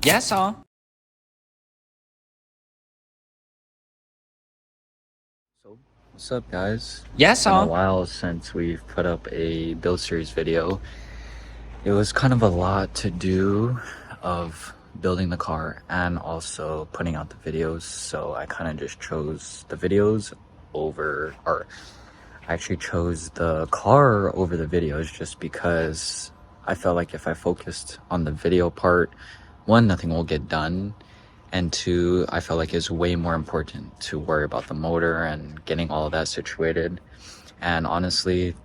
Yes, sir. So, what's up, guys? Yes, It's been a sir. while since we've put up a build series video. It was kind of a lot to do of building the car and also putting out the videos, so I kind of just chose the videos over, or I actually chose the car over the videos just because I felt like if I focused on the video part, one, nothing will get done, and two, I felt like it's way more important to worry about the motor and getting all of that situated. And honestly,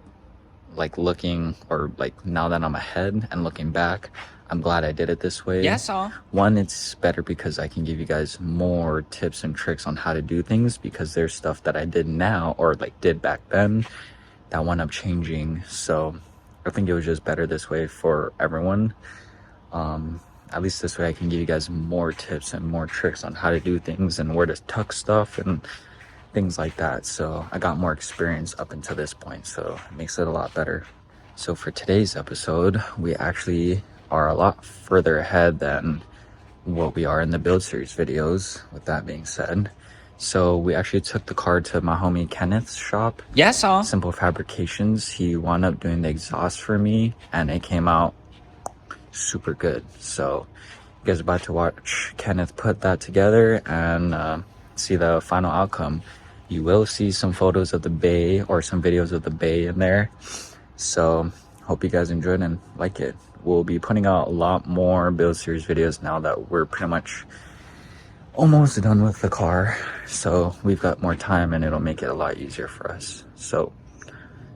like looking, or like now that I'm ahead and looking back, I'm glad I did it this way. Yes, sir. One, it's better because I can give you guys more tips and tricks on how to do things, because there's stuff that I did now or like did back then that wound up changing. So I think it was just better this way for everyone. At least this way I can give you guys more tips and more tricks on how to do things and where to tuck stuff and things like that. So I got more experience up until this point, so it makes it a lot better. So for today's episode, we actually are a lot further ahead than what we are in the build series videos, with that being said. So we actually took the car to my homie Kenneth's shop. Yes, sir. Simple Fabrications. He wound up doing the exhaust for me and it came out super good. So you guys are about to watch Kenneth put that together and see the final outcome. You will see some photos of the bay or some videos of the bay in there. So hope you guys enjoyed and like it. We'll be putting out a lot more build series videos now that we're pretty much almost done with the car. So we've got more time and it'll make it a lot easier for us. So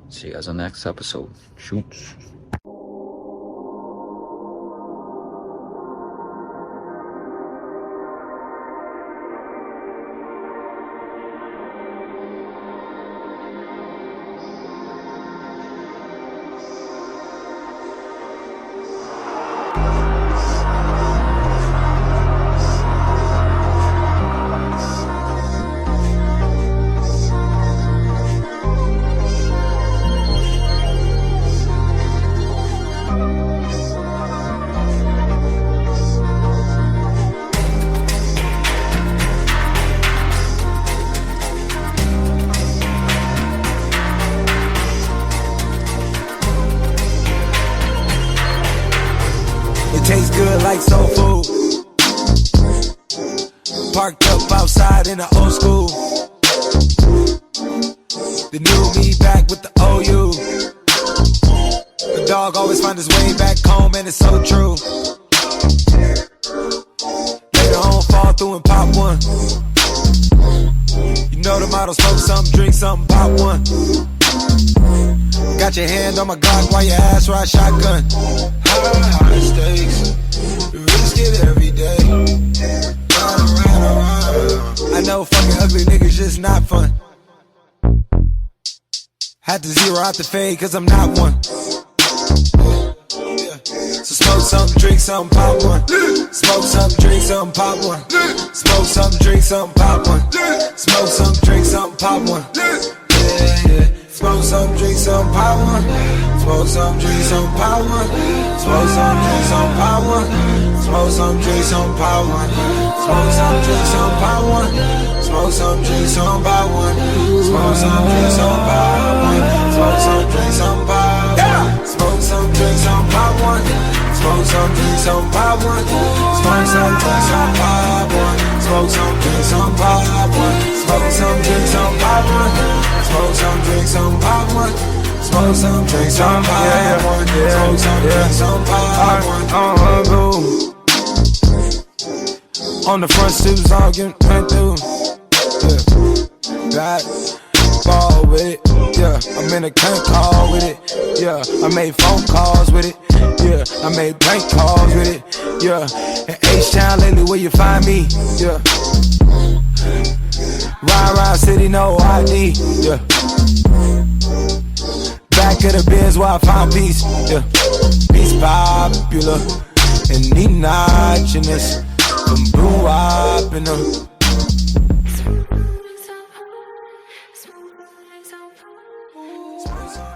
see you guys on the next episode. Shoots. Tastes good like soul food. Parked up outside in the old school. The new me back with the OU. The dog always find his way back home, and it's so true. Later on, fall through and pop one. You know the motto, smoke something, drink something, pop one. Got your hand on my Glock while your ass ride shotgun. High stakes, risk it every day. I know fucking ugly niggas just not fun. Had to zero out the fade cause I'm not one. So smoke something, drink something, pop one. Smoke something, drink something, pop one. Smoke something, drink something, pop one. Smoke something, drink something, pop one. Yeah. Smoke some, drink some, pop one. Smoke some, drink some, pop one. Smoke some, drink some, pop one. Smoke some, drink some, pop one. Smoke some, drink some, pop one. Smoke some, drink some, pop one. Smoke some, drink some, pop one. Smoke some, drink some, pop one. Smoke some, drink some, pop one. Smoke some, drink some, pop one. Smoke some, drink some, pop one. Smoke some, drink some, pop one. Smoke some, drink some, pop one. Smoke some, drink some, pop one. Smoke some, drink some, pop one. Smoke some, drink some, pop one. Boom. On the front steps, all getting went through. Yeah, got ball with it. Yeah, I'm in a can't call with it. Yeah, I made phone calls with it. Yeah, I made bank calls with it. Yeah, in H-Town lately, where you find me? Yeah. Ride city, no ID. Yeah. Back of the Benz where I found peace. Yeah. Peace popular and need notchiness. From blue up in them. Smoke some